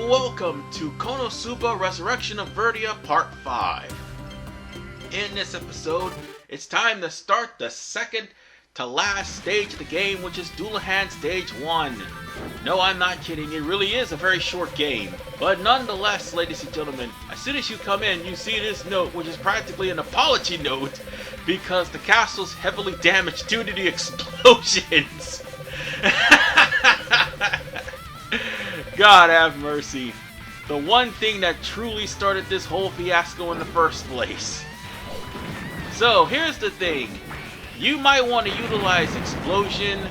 welcome to Konosuba Resurrection of Verdia Part 5. In this episode, it's time to start the second to last stage of the game, which is Dulhan Stage 1. No, I'm not kidding, it really is a very short game. But nonetheless, ladies and gentlemen, as soon as you come in, you see this note, which is practically an apology note, because the castle's heavily damaged due to the explosions. God have mercy. The one thing that truly started this whole fiasco in the first place. So, here's the thing. You might want to utilize Explosion,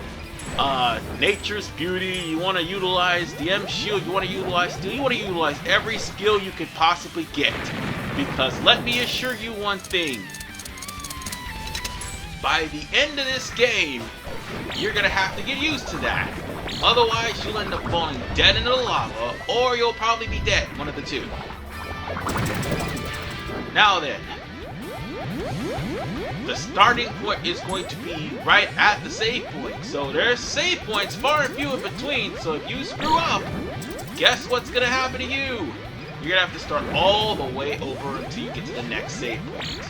Nature's Beauty, you want to utilize the M-Shield, you want to utilize Steel, you want to utilize every skill you could possibly get. Because let me assure you one thing. By the end of this game, you're going to have to get used to that. Otherwise, you'll end up falling dead into the lava, or you'll probably be dead, one of the two. Now then, the starting point is going to be right at the save point. So there's save points far and few in between, so if you screw up, guess what's going to happen to you? You're going to have to start all the way over until you get to the next save point.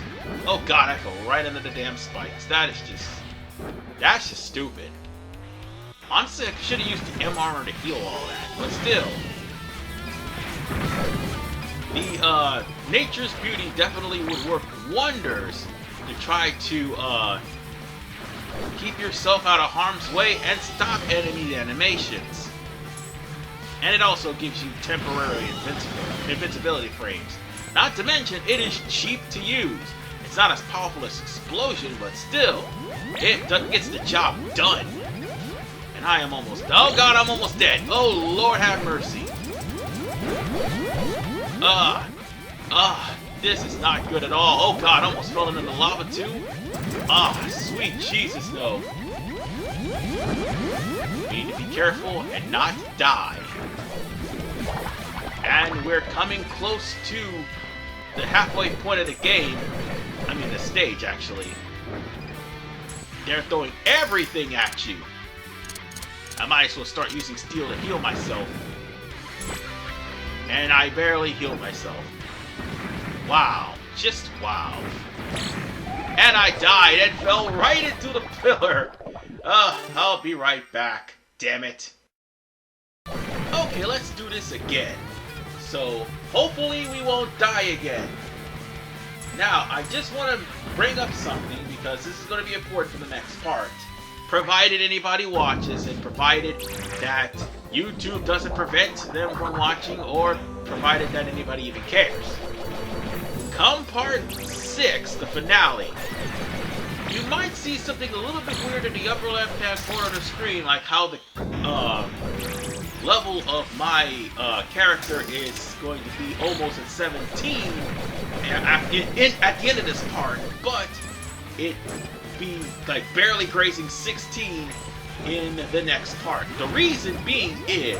Oh god, I fell right into the damn spikes. That's just stupid. Honestly, I should have used the M armor to heal all that, but still. The Nature's Beauty definitely would work wonders to try to keep yourself out of harm's way and stop enemy animations. And it also gives you temporary invincibility frames. Not to mention, it is cheap to use. It's not as powerful as Explosion, but still, it gets the job done. And I am almost... Oh god, I'm almost dead. Oh Lord have mercy. This is not good at all. Oh god, almost fell into the lava too. Sweet Jesus, no. We need to be careful and not die. And we're coming close to the halfway point of the game. I mean, the stage, actually. They're throwing everything at you. I might as well start using Steel to heal myself. And I barely healed myself. Wow. Just wow. And I died and fell right into the pillar. I'll be right back. Damn it. Okay, let's do this again. So, hopefully we won't die again. Now, I just want to bring up something because this is going to be important for the next part. Provided anybody watches and provided that YouTube doesn't prevent them from watching or provided that anybody even cares. Come part 6, the finale, you might see something a little bit weird in the upper left-hand corner of the screen, like how the level of my character is going to be almost at 17 at the end of this part, but it be like barely grazing 16 in the next part. The reason being is,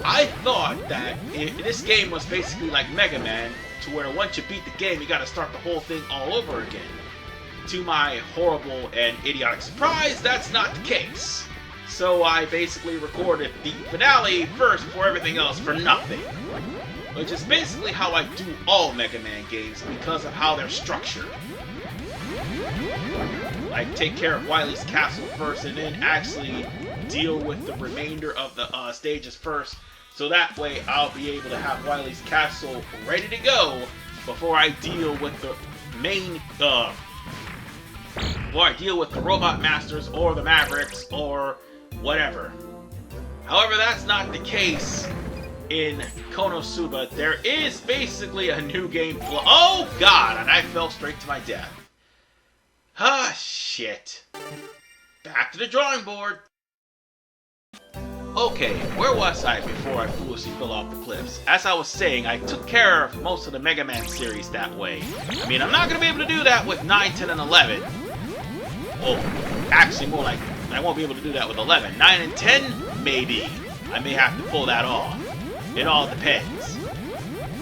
I thought that this game was basically like Megumin, to where once you beat the game, you gotta start the whole thing all over again. To my horrible and idiotic surprise, that's not the case. So I basically recorded the finale first before everything else for nothing. Which is basically how I do all Mega Man games because of how they're structured. I take care of Wily's castle first and then actually deal with the remainder of the stages first. So that way I'll be able to have Wily's castle ready to go before I deal with the main, before I deal with the Robot Masters or the Mavericks or whatever. However, that's not the case in Konosuba. There is basically a new game flow. Oh god, and I fell straight to my death. Ah, shit. Back to the drawing board. Okay, where was I before I foolishly fell off the cliffs? As I was saying, I took care of most of the Mega Man series that way. I mean, I'm not going to be able to do that with 9, 10, and 11. Well, actually more like, I won't be able to do that with 11. 9 and 10, maybe. I may have to pull that off. It all depends.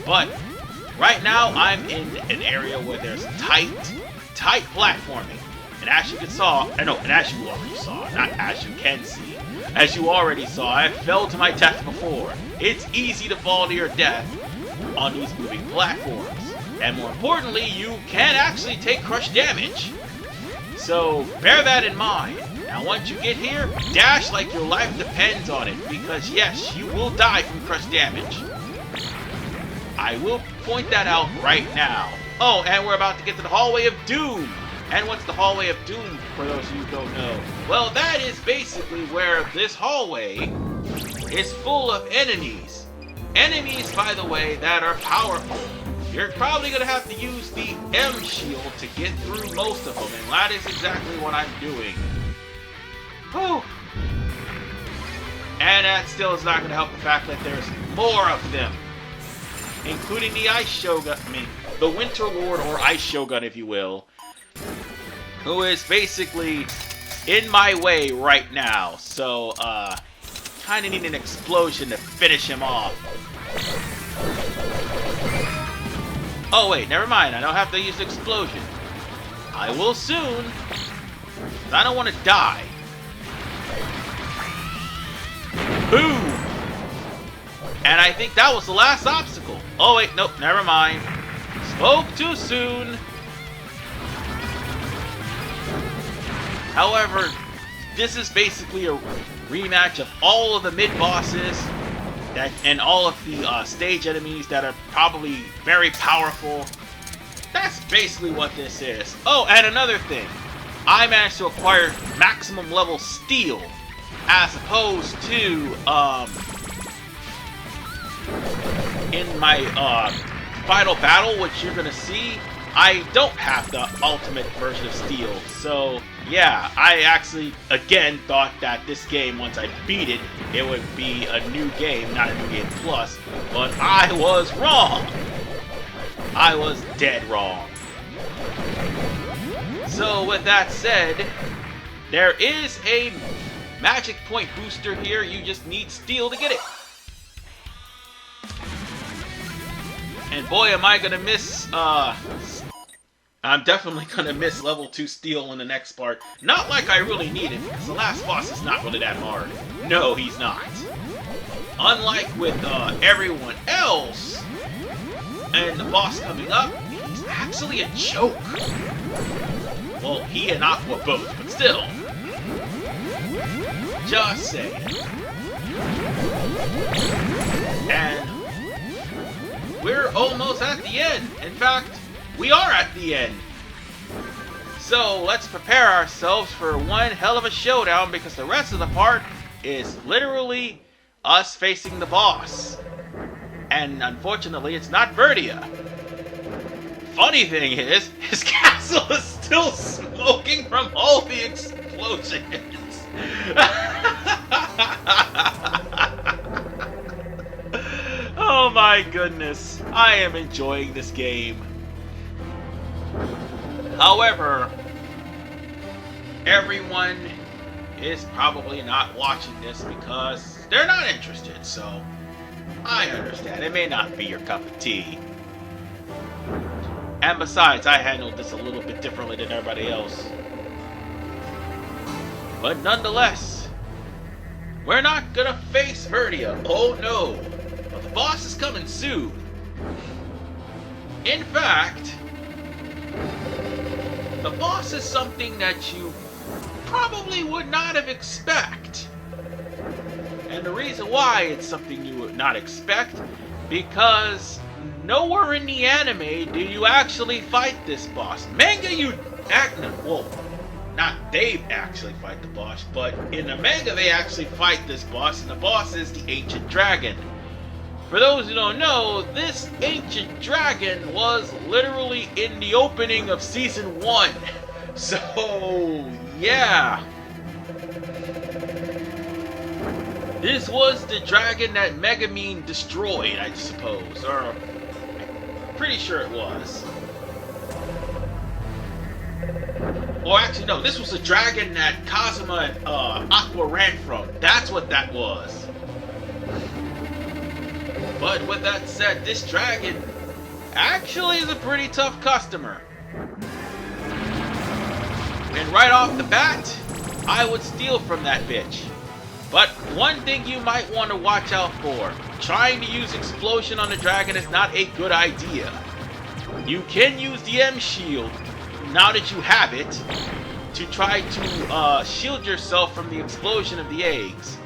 But, right now, I'm in an area where there's tight platforming. And as you can saw, and as you already saw, not as you can see, As you already saw, I fell to my death before. It's easy to fall to your death on these moving platforms. And more importantly, you can actually take crush damage. So bear that in mind. Now once you get here, dash like your life depends on it, because yes, you will die from crush damage. I will point that out right now. Oh, and we're about to get to the Hallway of Doom. And what's the Hallway of Doom, for those of you who don't know? Well, that is basically where this hallway is full of enemies. Enemies, by the way, that are powerful. You're probably going to have to use the M shield to get through most of them, and that is exactly what I'm doing. Whew. And that still is not going to help the fact that there's more of them. Including the Ice Shogun, the Winter Lord, or Ice Shogun, if you will, who is basically in my way right now. So, kind of need an explosion to finish him off. Oh wait, never mind. I don't have to use the explosion. I will soon. I don't want to die. Boom! And I think that was the last obstacle. Oh wait, nope, never mind. Spoke too soon. However, this is basically a rematch of all of the mid-bosses and all of the stage enemies that are probably very powerful. That's basically what this is. Oh, and another thing. I managed to acquire maximum level steel as opposed to, in my final battle, which you're gonna see, I don't have the ultimate version of steel. So yeah, I actually again thought that this game, once I beat it, it would be a new game, not a new game plus, but I was wrong. I was dead wrong. So with that said, there is a magic point booster here. You just need steel to get it. And boy, am I gonna miss, I'm definitely gonna miss level 2 steel in the next part. Not like I really need it, because the last boss is not really that hard. No, he's not. Unlike with everyone else, and the boss coming up, he's actually a joke. Well, he and Aqua both, but still. Just saying. And we're almost at the end. In fact, we are at the end. So let's prepare ourselves for one hell of a showdown, because the rest of the part is literally us facing the boss. And unfortunately, it's not Verdia. Funny thing is, his castle is still smoking from all the explosions. Oh my goodness, I am enjoying this game. However, everyone is probably not watching this because they're not interested, so I understand. It may not be your cup of tea. And besides, I handled this a little bit differently than everybody else. But nonetheless, we're not gonna face Verdia. Oh no. But the boss is coming soon. In fact, the boss is something that you probably would not have expected. And the reason why it's something you would not expect, because nowhere in the anime do you actually fight this boss. Manga, well, not they actually fight the boss, but in the manga they actually fight this boss, and the boss is the Ancient Dragon. For those who don't know, this Ancient Dragon was literally in the opening of Season 1. So, yeah. This was the dragon that Megumin destroyed, I suppose. Or, I'm pretty sure it was. Or actually, no, this was the dragon that Kazuma and Aqua ran from. That's what that was. But with that said, this dragon actually is a pretty tough customer. And right off the bat, I would steal from that bitch. But one thing you might want to watch out for, trying to use explosion on the dragon is not a good idea. You can use the M shield, now that you have it, to try to shield yourself from the explosion of the eggs.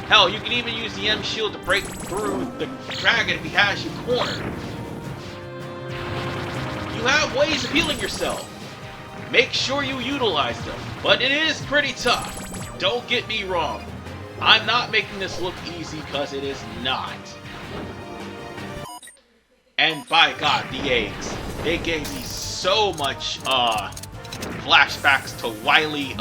Hell, you can even use the M shield to break through the dragon if he has you cornered. You have ways of healing yourself. Make sure you utilize them, but it is pretty tough. Don't get me wrong. I'm not making this look easy because it is not. And by God, the eggs. They gave me so much flashbacks to Wily.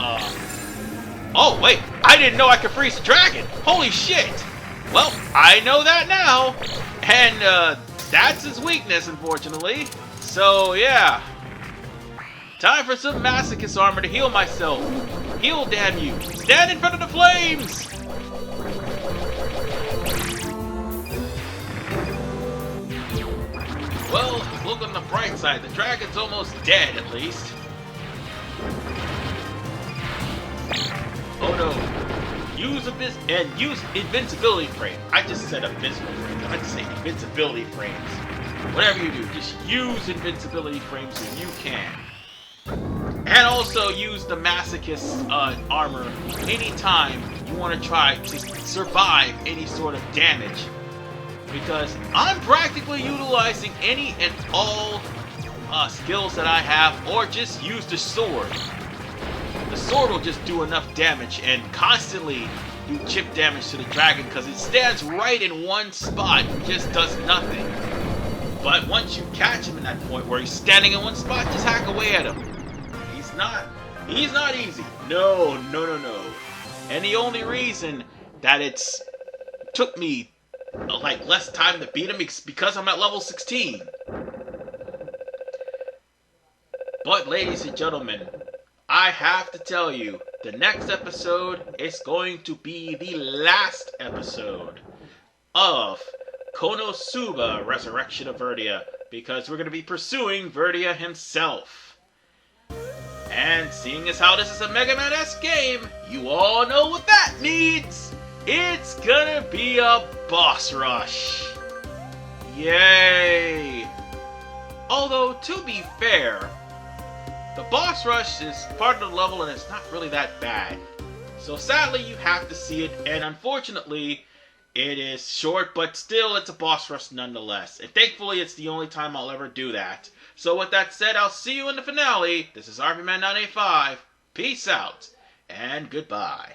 Oh wait, I didn't know I could freeze the dragon. Holy shit. Well, I know that now. And that's his weakness, unfortunately. So yeah. Time for some masochist armor to heal myself. Heal, damn you. Stand in front of the flames. Well, look on the bright side. The dragon's almost dead, at least. Oh no. Use invincibility frame. I just said abysmal frames. I just say invincibility frames. Whatever you do, just use invincibility frames when you can. And also use the masochist armor anytime you want to try to survive any sort of damage. Because I'm practically utilizing any and all skills that I have, or just use the sword. The sword will just do enough damage and constantly do chip damage to the dragon because it stands right in one spot and just does nothing. But once you catch him in that point where he's standing in one spot, just hack away at him. He's not easy. No. And the only reason that it's took me like less time to beat him is because I'm at level 16. But ladies and gentlemen, I have to tell you, the next episode is going to be the last episode of Konosuba Resurrection of Verdia, because we're going to be pursuing Verdia himself. And seeing as how this is a Mega Man-esque game, you all know what that means! It's gonna be a boss rush! Yay! Although, to be fair, the boss rush is part of the level and it's not really that bad. So sadly, you have to see it, and unfortunately, it is short, but still, it's a boss rush nonetheless. And thankfully, it's the only time I'll ever do that. So with that said, I'll see you in the finale. This is RPman985. Peace out, and goodbye.